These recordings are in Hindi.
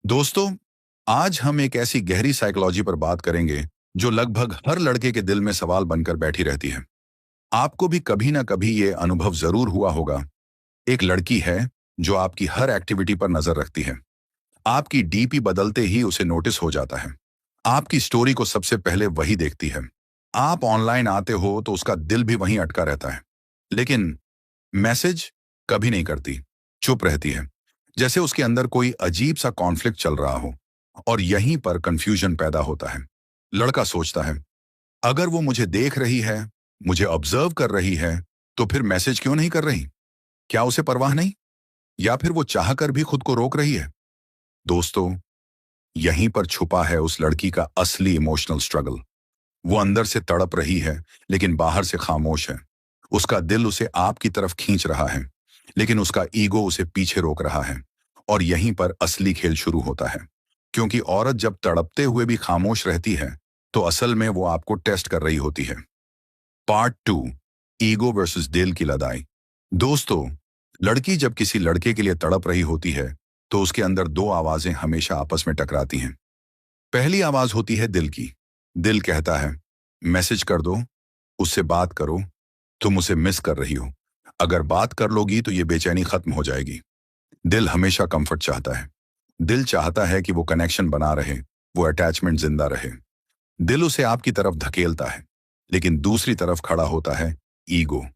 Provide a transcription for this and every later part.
दोस्तों, आज हम एक ऐसी गहरी साइकोलॉजी पर बात करेंगे जो लगभग हर लड़के के दिल में सवाल बनकर बैठी रहती है। आपको भी कभी ना कभी ये अनुभव जरूर हुआ होगा। एक लड़की है जो आपकी हर एक्टिविटी पर नजर रखती है। आपकी डीपी बदलते ही उसे नोटिस हो जाता है। आपकी स्टोरी को सबसे पहले वही देखती है। आप ऑनलाइन आते हो तो उसका दिल भी वहीं अटका रहता है। लेकिन मैसेज कभी नहीं करती, चुप रहती है, जैसे उसके अंदर कोई अजीब सा कॉन्फ्लिक्ट चल रहा हो। और यहीं पर कंफ्यूजन पैदा होता है। लड़का सोचता है, अगर वो मुझे देख रही है, मुझे ऑब्जर्व कर रही है, तो फिर मैसेज क्यों नहीं कर रही? क्या उसे परवाह नहीं? या फिर वो चाहकर भी खुद को रोक रही है? दोस्तों, यहीं पर छुपा है उस लड़की का असली इमोशनल स्ट्रगल। वो अंदर से तड़प रही है, लेकिन बाहर से खामोश है। उसका दिल उसे आपकी तरफ खींच रहा है, लेकिन उसका ईगो उसे पीछे रोक रहा है। और यहीं पर असली खेल शुरू होता है। क्योंकि औरत जब तड़पते हुए भी खामोश रहती है, तो असल में वो आपको टेस्ट कर रही होती है। पार्ट 2, ईगो वर्सेस दिल की लड़ाई। दोस्तों, लड़की जब किसी लड़के के लिए तड़प रही होती है, तो उसके अंदर दो आवाजें हमेशा आपस में टकराती हैं। पहली आवाज होती है दिल की। दिल कहता है, मैसेज कर दो, उससे बात करो, तुम उसे मिस कर रही हो। अगर बात कर लोगी तो ये बेचैनी खत्म हो जाएगी। दिल हमेशा कंफर्ट चाहता है। दिल चाहता है कि वो कनेक्शन बना रहे, वो अटैचमेंट जिंदा रहे। दिल उसे आपकी तरफ धकेलता है। लेकिन दूसरी तरफ खड़ा होता है ईगो।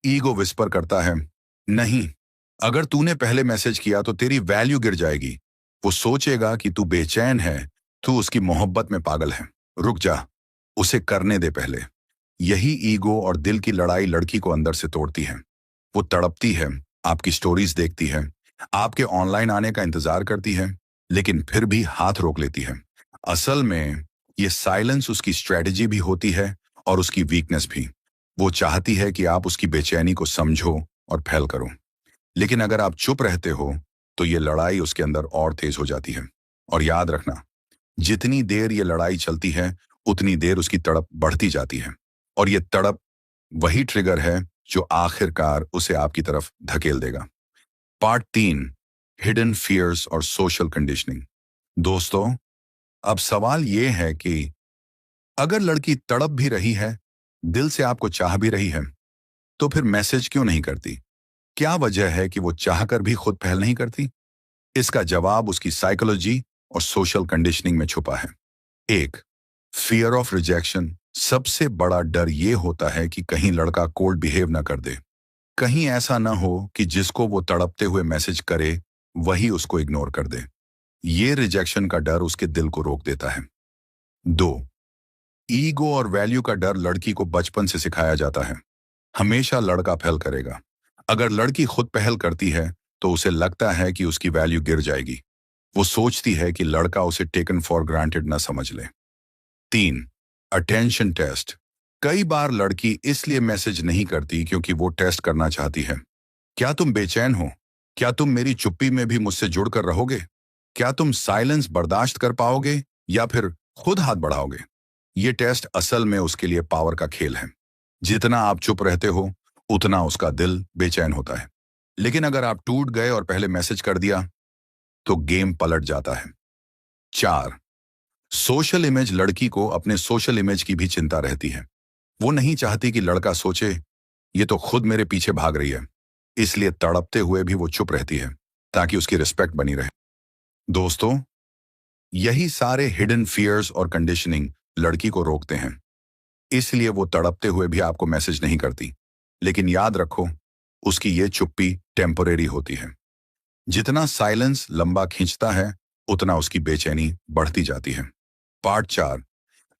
ईगो विस्पर करता है, नहीं, अगर तूने पहले मैसेज किया तो तेरी वैल्यू गिर जाएगी। वो सोचेगा कि तू बेचैन है, तू उसकी मोहब्बत में पागल है। रुक जा, उसे करने दे पहले। यही ईगो और दिल की लड़ाई लड़की को अंदर से तोड़ती है। वो तड़पती है, आपकी स्टोरीज देखती है, आपके ऑनलाइन आने का इंतजार करती है, लेकिन फिर भी हाथ रोक लेती है। असल में ये साइलेंस उसकी स्ट्रेटजी भी होती है और उसकी वीकनेस भी। वो चाहती है कि आप उसकी बेचैनी को समझो और फैल करो। लेकिन अगर आप चुप रहते हो, तो ये लड़ाई उसके अंदर और तेज हो जाती है। और याद रखना, जितनी देर ये लड़ाई चलती है, उतनी देर उसकी तड़प बढ़ती जाती है। और ये तड़प वही ट्रिगर है जो आखिरकार उसे आपकी तरफ धकेल देगा। पार्ट 3, हिडन फियर्स और सोशल कंडीशनिंग। दोस्तों, अब सवाल ये है कि अगर लड़की तड़प भी रही है, दिल से आपको चाह भी रही है, तो फिर मैसेज क्यों नहीं करती? क्या वजह है कि वो चाहकर भी खुद पहल नहीं करती? इसका जवाब उसकी साइकोलॉजी और सोशल कंडीशनिंग में छुपा है। एक, फियर ऑफ रिजेक्शन। सबसे बड़ा डर ये होता है कि कहीं लड़का कोल्ड बिहेव ना कर दे। कहीं ऐसा ना हो कि जिसको वो तड़पते हुए मैसेज करे, वही उसको इग्नोर कर दे। ये रिजेक्शन का डर उसके दिल को रोक देता है। दो, ईगो और वैल्यू का डर लड़की को बचपन से सिखाया जाता है। हमेशा लड़का पहल करेगा। अगर लड़की खुद पहल करती है, तो उसे लगता है कि उसकी वैल्यू गिर जाएगी। वो सोचती है कि लड़का उसे टेकन फॉर ग्रांटेड न समझ ले। तीन, अटेंशन टेस्ट। कई बार लड़की इसलिए मैसेज नहीं करती क्योंकि वो टेस्ट करना चाहती है। क्या तुम बेचैन हो? क्या तुम मेरी चुप्पी में भी मुझसे जुड़कर रहोगे? क्या तुम साइलेंस बर्दाश्त कर पाओगे या फिर खुद हाथ बढ़ाओगे? ये टेस्ट असल में उसके लिए पावर का खेल है। जितना आप चुप रहते हो, उतना उसका दिल बेचैन होता है। लेकिन अगर आप टूट गए और पहले मैसेज कर दिया, तो गेम पलट जाता है। चार, सोशल इमेज। लड़की को अपने सोशल इमेज की भी चिंता रहती है। वो नहीं चाहती कि लड़का सोचे, ये तो खुद मेरे पीछे भाग रही है। इसलिए तड़पते हुए भी वो चुप रहती है, ताकि उसकी रिस्पेक्ट बनी रहे। दोस्तों, यही सारे हिडन फियर्स और कंडीशनिंग लड़की को रोकते हैं। इसलिए वो तड़पते हुए भी आपको मैसेज नहीं करती। लेकिन याद रखो, उसकी ये चुप्पी टेम्परेरी होती है। जितना साइलेंस लंबा खींचता है, उतना उसकी बेचैनी बढ़ती जाती है। पार्ट 4,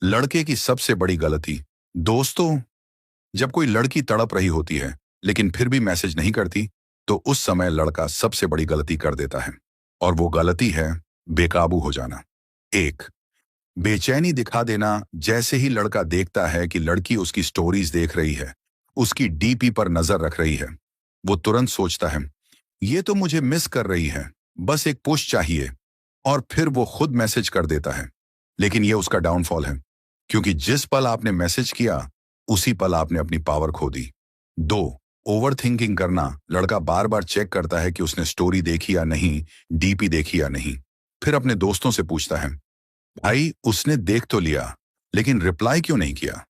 लड़के की सबसे बड़ी गलती। दोस्तों, जब कोई लड़की तड़प रही होती है, लेकिन फिर भी मैसेज नहीं करती, तो उस समय लड़का सबसे बड़ी गलती कर देता है। और वो गलती है बेकाबू हो जाना। एक, बेचैनी दिखा देना। जैसे ही लड़का देखता है कि लड़की उसकी स्टोरीज देख रही है, उसकी डीपी पर नजर रख रही है, वो तुरंत सोचता है, ये तो मुझे मिस कर रही है, बस एक पुश चाहिए। और फिर वो खुद मैसेज कर देता है। लेकिन ये उसका डाउनफॉल है, क्योंकि जिस पल आपने मैसेज किया, उसी पल आपने अपनी पावर खो दी। दो, ओवर थिंकिंग करना। लड़का बार बार चेक करता है कि उसने स्टोरी देखी या नहीं, डीपी देखी या नहीं। फिर अपने दोस्तों से पूछता है, भाई उसने देख तो लिया लेकिन रिप्लाई क्यों नहीं किया।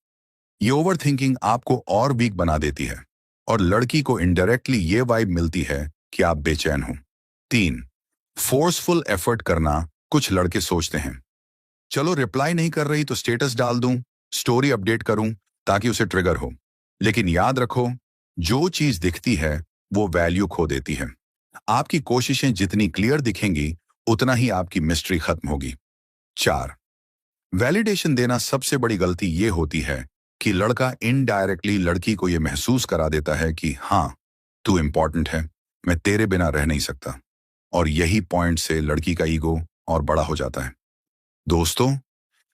ये ओवर थिंकिंग आपको और वीक बना देती है और लड़की को इनडायरेक्टली ये वाइब मिलती है कि आप बेचैन हो। 3, फोर्सफुल एफर्ट करना। कुछ लड़के सोचते हैं, चलो रिप्लाई नहीं कर रही तो स्टेटस डाल दूं, स्टोरी अपडेट करूं ताकि उसे ट्रिगर हो। लेकिन याद रखो, जो चीज दिखती है वो वैल्यू खो देती है। आपकी कोशिशें जितनी क्लियर दिखेंगी उतना ही आपकी मिस्ट्री खत्म होगी। 4, वैलिडेशन देना। सबसे बड़ी गलती ये होती है कि लड़का इनडायरेक्टली लड़की को ये महसूस करा देता है कि हाँ, तू इंपॉर्टेंट है, मैं तेरे बिना रह नहीं सकता। और यही पॉइंट से लड़की का ईगो और बड़ा हो जाता है। दोस्तों,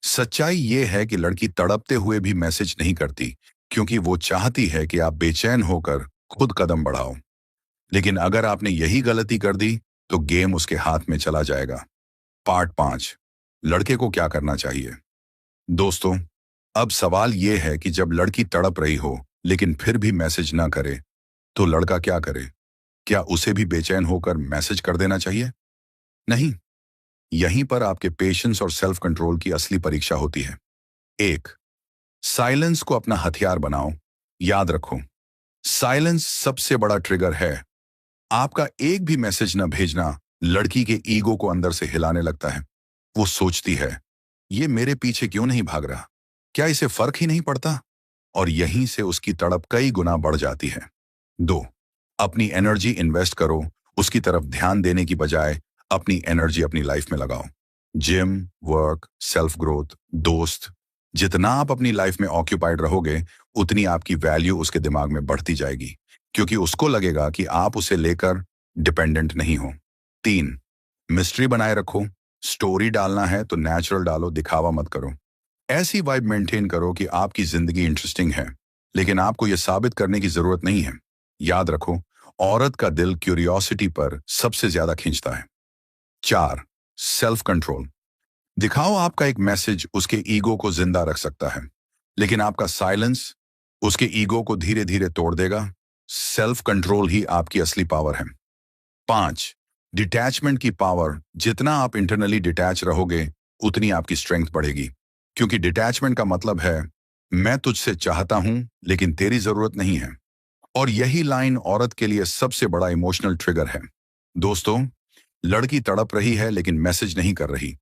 सच्चाई ये है कि लड़की तड़पते हुए भी मैसेज नहीं करती क्योंकि वो चाहती है कि आप बेचैन होकर खुद कदम बढ़ाओ। लेकिन अगर आपने यही गलती कर दी तो गेम उसके हाथ में चला जाएगा। पार्ट 5, लड़के को क्या करना चाहिए। दोस्तों, अब सवाल यह है कि जब लड़की तड़प रही हो लेकिन फिर भी मैसेज ना करे तो लड़का क्या करे। क्या उसे भी बेचैन होकर मैसेज कर देना चाहिए? नहीं। यहीं पर आपके पेशेंस और सेल्फ कंट्रोल की असली परीक्षा होती है। 1, साइलेंस को अपना हथियार बनाओ। याद रखो, साइलेंस सबसे बड़ा ट्रिगर है। आपका एक भी मैसेज न भेजना लड़की के ईगो को अंदर से हिलाने लगता है। वो सोचती है, ये मेरे पीछे क्यों नहीं भाग रहा, क्या इसे फर्क ही नहीं पड़ता। और यहीं से उसकी तड़प कई गुना बढ़ जाती है। 2, अपनी एनर्जी इन्वेस्ट करो। उसकी तरफ ध्यान देने की बजाय अपनी एनर्जी अपनी लाइफ में लगाओ। जिम, वर्क, सेल्फ ग्रोथ, दोस्त। जितना आप अपनी लाइफ में ऑक्यूपाइड रहोगे उतनी आपकी वैल्यू उसके दिमाग में बढ़ती जाएगी क्योंकि उसको लगेगा कि आप उसे लेकर डिपेंडेंट नहीं हो। 3, मिस्ट्री बनाए रखो। स्टोरी डालना है तो नेचुरल डालो, दिखावा मत करो। ऐसी वाइब मेंटेन करो कि आपकी जिंदगी इंटरेस्टिंग है लेकिन आपको यह साबित करने की जरूरत नहीं है। याद रखो, औरत का दिल क्यूरियोसिटी पर सबसे ज्यादा खींचता है। 4, सेल्फ कंट्रोल। दिखाओ आपका एक मैसेज उसके ईगो को जिंदा रख सकता है लेकिन आपका साइलेंस उसके ईगो को धीरे धीरे तोड़ देगा। सेल्फ कंट्रोल ही आपकी असली पावर है। 5, डिटैचमेंट की पावर। जितना आप इंटरनली डिटैच रहोगे उतनी आपकी स्ट्रेंथ बढ़ेगी क्योंकि डिटैचमेंट का मतलब है मैं तुझसे चाहता हूं लेकिन तेरी जरूरत नहीं है। और यही लाइन औरत के लिए सबसे बड़ा इमोशनल ट्रिगर है। दोस्तों, लड़की तड़प रही है लेकिन मैसेज नहीं कर रही।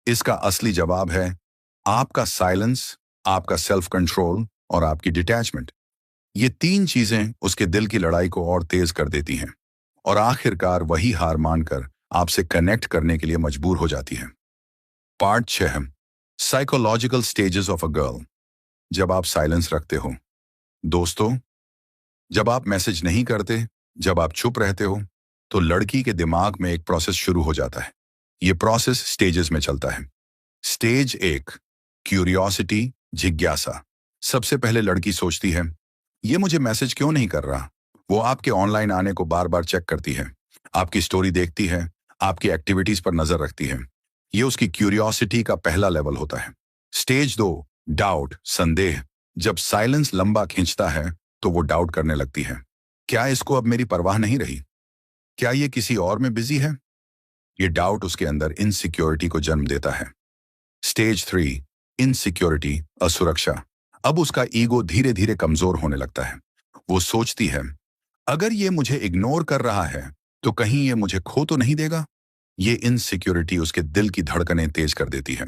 इसका असली जवाब है आपका साइलेंस, आपका सेल्फ कंट्रोल और आपकी डिटैचमेंट। ये 3 चीजें उसके दिल की लड़ाई को और तेज कर देती हैं और आखिरकार वही हार मानकर आपसे कनेक्ट करने के लिए मजबूर हो जाती है। Part 6, psychological stages of a girl. जब आप साइलेंस रखते हो। दोस्तों, जब आप मैसेज नहीं करते, जब आप चुप रहते हो तो लड़की के दिमाग में एक प्रोसेस शुरू हो जाता है। ये प्रोसेस स्टेजेस में चलता है। स्टेज 1, क्यूरियोसिटी, जिज्ञासा। सबसे पहले लड़की सोचती है, ये मुझे मैसेज क्यों नहीं कर रहा। वो आपके ऑनलाइन आने को बार बार चेक करती है, आपकी स्टोरी देखती है, आपकी एक्टिविटीज पर नजर रखती है। ये उसकी क्यूरियोसिटी का पहला लेवल होता है। स्टेज 2, डाउट, संदेह। जब साइलेंस लंबा खींचता है तो वो डाउट करने लगती है, क्या इसको अब मेरी परवाह नहीं रही, क्या ये किसी और में बिजी है। ये डाउट उसके अंदर इनसिक्योरिटी को जन्म देता है। स्टेज 3, इनसिक्योरिटी, असुरक्षा। अब उसका ईगो धीरे धीरे कमजोर होने लगता है। वो सोचती है, अगर ये मुझे इग्नोर कर रहा है तो कहीं ये मुझे खो तो नहीं देगा। ये इनसिक्योरिटी उसके दिल की धड़कनें तेज कर देती है।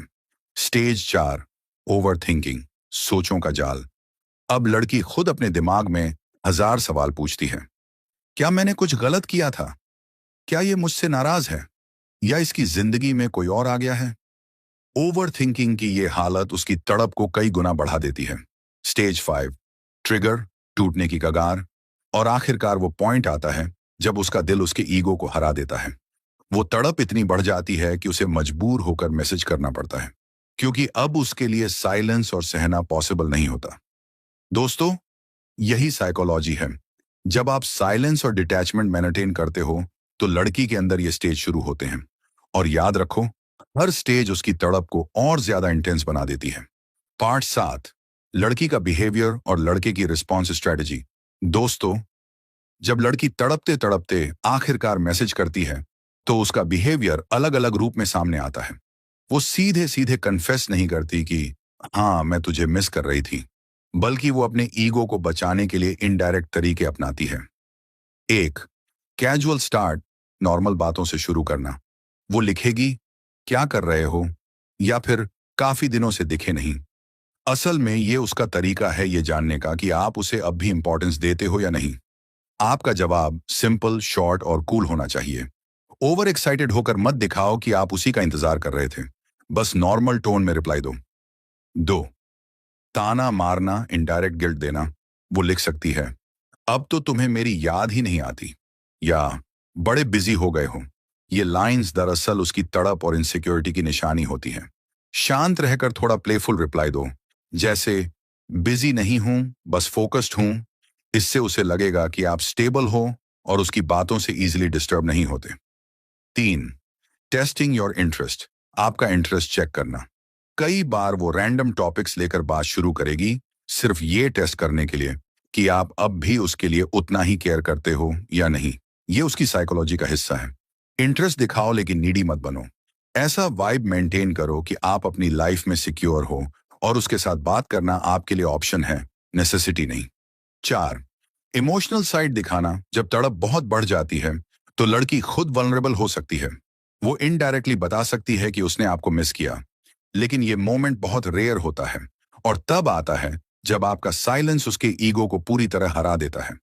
स्टेज 4, ओवर थिंकिंग, सोचों का जाल। अब लड़की खुद अपने दिमाग में हजार सवाल पूछती है। क्या मैंने कुछ गलत किया था? क्या ये मुझसे नाराज है? या इसकी जिंदगी में कोई और आ गया है? ओवर थिंकिंग की ये हालत उसकी तड़प को कई गुना बढ़ा देती है। स्टेज 5, ट्रिगर, टूटने की कगार। और आखिरकार वो पॉइंट आता है जब उसका दिल उसके ईगो को हरा देता है। वो तड़प इतनी बढ़ जाती है कि उसे मजबूर होकर मैसेज करना पड़ता है क्योंकि अब उसके लिए साइलेंस और सहना पॉसिबल नहीं होता। दोस्तों, यही साइकोलॉजी है। जब आप साइलेंस और डिटैचमेंट मेंटेन करते हो तो लड़की के अंदर ये स्टेज शुरू होते हैं। और याद रखो, हर स्टेज उसकी तड़प को और ज्यादा इंटेंस बना देती है। पार्ट 7, लड़की का बिहेवियर और लड़के की रिस्पॉन्स स्ट्रेटजी। दोस्तों, जब लड़की तड़पते तड़पते आखिरकार मैसेज करती है तो उसका बिहेवियर अलग अलग रूप में सामने आता है। वो सीधे सीधे कन्फेस नहीं करती कि हाँ मैं तुझे मिस कर रही थी, बल्कि वो अपने ईगो को बचाने के लिए इनडायरेक्ट तरीके अपनाती है। एक, कैजुअल स्टार्ट, नॉर्मल बातों से शुरू करना। वो लिखेगी, क्या कर रहे हो, या फिर काफी दिनों से दिखे नहीं। असल में ये उसका तरीका है ये जानने का कि आप उसे अब भी इंपॉर्टेंस देते हो या नहीं। आपका जवाब सिंपल, शॉर्ट और कूल होना चाहिए। ओवर एक्साइटेड होकर मत दिखाओ कि आप उसी का इंतजार कर रहे थे। बस नॉर्मल टोन में रिप्लाई दो। दो, ताना मारना, इनडायरेक्ट गिल्ट देना। वो लिख सकती है, अब तो तुम्हें मेरी याद ही नहीं आती, या बड़े बिजी हो गए हो। ये लाइंस दरअसल उसकी तड़प और इनसिक्योरिटी की निशानी होती हैं। शांत रहकर थोड़ा प्लेफुल रिप्लाई दो, जैसे बिजी नहीं हूं, बस फोकस्ड हूं। इससे उसे लगेगा कि आप स्टेबल हो और उसकी बातों से इजीली डिस्टर्ब नहीं होते। तीन, टेस्टिंग योर इंटरेस्ट, आपका इंटरेस्ट चेक करना। कई बार वो रैंडम टॉपिक्स लेकर बात शुरू करेगी, सिर्फ ये टेस्ट करने के लिए कि आप अब भी उसके लिए उतना ही केयर करते हो या नहीं। ये उसकी साइकोलॉजी का हिस्सा है। इंटरेस्ट दिखाओ लेकिन नीडी मत बनो। ऐसा वाइब मेंटेन करो कि आप अपनी लाइफ में सिक्योर हो और उसके साथ बात करना आपके लिए ऑप्शन है, नेसेसिटी नहीं। चार, इमोशनल साइड दिखाना। जब तड़प बहुत बढ़ जाती है तो लड़की खुद वल्नरेबल हो सकती है। वो इनडायरेक्टली बता सकती है कि उसने आपको मिस किया, लेकिन ये मोमेंट बहुत रेयर होता है और तब आता है जब आपका साइलेंस उसके ईगो को पूरी तरह हरा देता है।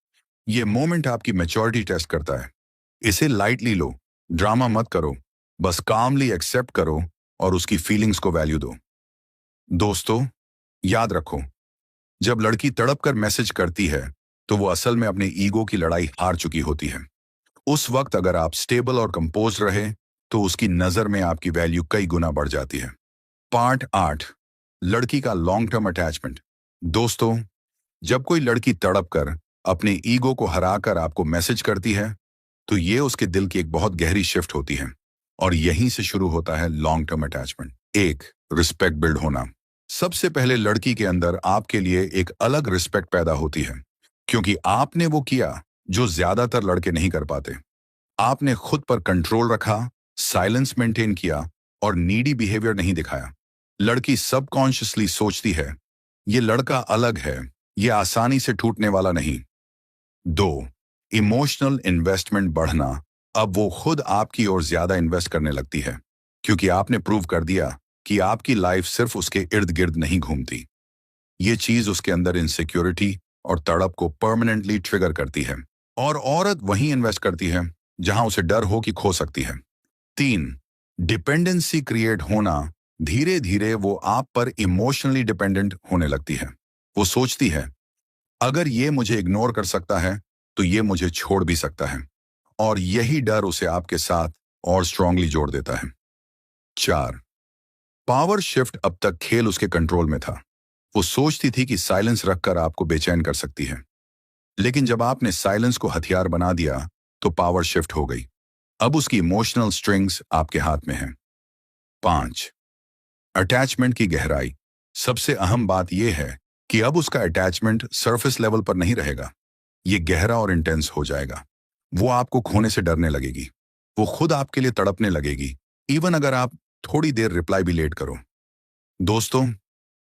ये मोमेंट आपकी मैच्योरिटी टेस्ट करता है। इसे लाइटली लो, ड्रामा मत करो, बस कामली एक्सेप्ट करो और उसकी फीलिंग्स को वैल्यू दो। दोस्तों, याद रखो, जब लड़की तड़प कर मैसेज करती है तो वो असल में अपने ईगो की लड़ाई हार चुकी होती है। उस वक्त अगर आप स्टेबल और कंपोज रहे तो उसकी नजर में आपकी वैल्यू कई गुना बढ़ जाती है। पार्ट 8, लड़की का लॉन्ग टर्म अटैचमेंट। दोस्तों, जब कोई लड़की तड़प कर अपने ईगो को हराकर आपको मैसेज करती है तो ये उसके दिल की एक बहुत गहरी शिफ्ट होती है और यहीं से शुरू होता है लॉन्ग टर्म अटैचमेंट। एक, रिस्पेक्ट बिल्ड होना। सबसे पहले लड़की के अंदर आपके लिए एक अलग रिस्पेक्ट पैदा होती है, क्योंकि आपने वो किया जो ज्यादातर लड़के नहीं कर पाते। आपने खुद पर कंट्रोल रखा, साइलेंस मेंटेन किया और नीडी बिहेवियर नहीं दिखाया। लड़की सबकॉन्शियसली सोचती है, ये लड़का अलग है, ये आसानी से टूटने वाला नहीं। दो, इमोशनल इन्वेस्टमेंट बढ़ना। अब वो खुद आपकी ओर ज्यादा इन्वेस्ट करने लगती है, क्योंकि आपने प्रूव कर दिया कि आपकी लाइफ सिर्फ उसके इर्द गिर्द नहीं घूमती। ये चीज उसके अंदर इनसिक्योरिटी और तड़प को परमानेंटली ट्रिगर करती है और औरत वहीं इन्वेस्ट करती है जहां उसे डर हो कि खो सकती है। तीन, डिपेंडेंसी क्रिएट होना। धीरे धीरे वो आप पर इमोशनली डिपेंडेंट होने लगती है। वो सोचती है, अगर ये मुझे इग्नोर कर सकता है तो ये मुझे छोड़ भी सकता है, और यही डर उसे आपके साथ और स्ट्रांगली जोड़ देता है। चार, पावर शिफ्ट। अब तक खेल उसके कंट्रोल में था। वो सोचती थी कि साइलेंस रखकर आपको बेचैन कर सकती है, लेकिन जब आपने साइलेंस को हथियार बना दिया तो पावर शिफ्ट हो गई। अब उसकी इमोशनल स्ट्रिंग्स आपके हाथ में हैं। पांच, अटैचमेंट की गहराई। सबसे अहम बात यह है कि अब उसका अटैचमेंट सरफेस लेवल पर नहीं रहेगा। ये गहरा और इंटेंस हो जाएगा। वो आपको खोने से डरने लगेगी। वो खुद आपके लिए तड़पने लगेगी, इवन अगर आप थोड़ी देर रिप्लाई भी लेट करो। दोस्तों,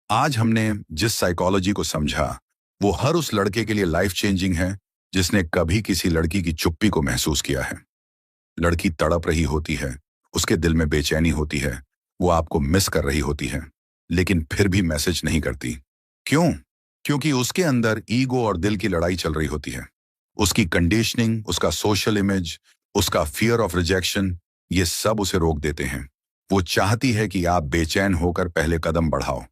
आज हमने जिस साइकोलॉजी को समझा वो हर उस लड़के के लिए लाइफ चेंजिंग है जिसने कभी किसी लड़की की चुप्पी को महसूस किया है। लड़की तड़प रही होती है, उसके दिल में बेचैनी होती है, वो आपको मिस कर रही होती है, लेकिन फिर भी मैसेज नहीं करती। क्यों? क्योंकि उसके अंदर ईगो और दिल की लड़ाई चल रही होती है। उसकी कंडीशनिंग, उसका सोशल इमेज, उसका फियर ऑफ रिजेक्शन, ये सब उसे रोक देते हैं। वो चाहती है कि आप बेचैन होकर पहले कदम बढ़ाओ,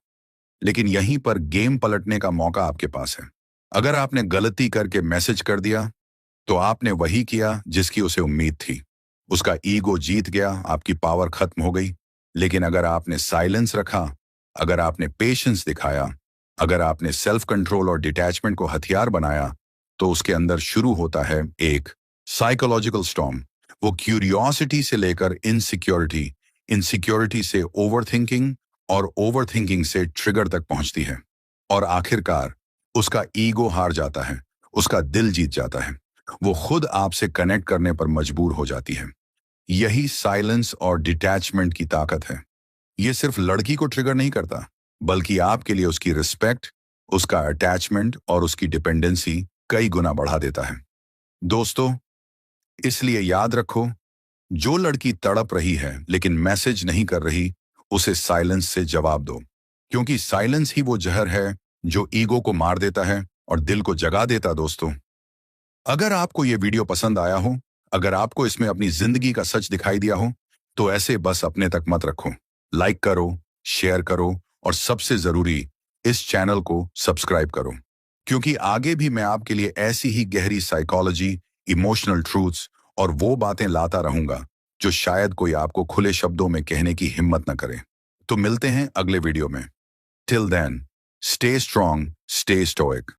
लेकिन यहीं पर गेम पलटने का मौका आपके पास है। अगर आपने गलती करके मैसेज कर दिया तो आपने वही किया जिसकी उसे उम्मीद थी। उसका ईगो जीत गया, आपकी पावर खत्म हो गई। लेकिन अगर आपने साइलेंस रखा, अगर आपने पेशेंस दिखाया, अगर आपने सेल्फ कंट्रोल और डिटैचमेंट को हथियार बनाया, तो उसके अंदर शुरू होता है एक साइकोलॉजिकल स्टॉर्म। वो क्यूरियोसिटी से लेकर इनसिक्योरिटी, इनसिक्योरिटी से ओवरथिंकिंग और ओवरथिंकिंग से ट्रिगर तक पहुंचती है, और आखिरकार उसका ईगो हार जाता है, उसका दिल जीत जाता है। वो खुद आपसे कनेक्ट करने पर मजबूर हो जाती है। यही साइलेंस और डिटैचमेंट की ताकत है। ये सिर्फ लड़की को ट्रिगर नहीं करता, बल्कि आपके लिए उसकी रिस्पेक्ट, उसका अटैचमेंट और उसकी डिपेंडेंसी कई गुना बढ़ा देता है। दोस्तों, इसलिए याद रखो, जो लड़की तड़प रही है लेकिन मैसेज नहीं कर रही, उसे साइलेंस से जवाब दो, क्योंकि साइलेंस ही वो जहर है जो ईगो को मार देता है और दिल को जगा देता। दोस्तों, अगर आपको ये वीडियो पसंद आया हो, अगर आपको इसमें अपनी जिंदगी का सच दिखाई दिया हो, तो ऐसे बस अपने तक मत रखो। लाइक करो, शेयर करो और सबसे जरूरी, इस चैनल को सब्सक्राइब करो, क्योंकि आगे भी मैं आपके लिए ऐसी ही गहरी साइकोलॉजी, इमोशनल ट्रूथ्स और वो बातें लाता रहूंगा जो शायद कोई आपको खुले शब्दों में कहने की हिम्मत न करे। तो मिलते हैं अगले वीडियो में। Till then, stay strong, stay stoic.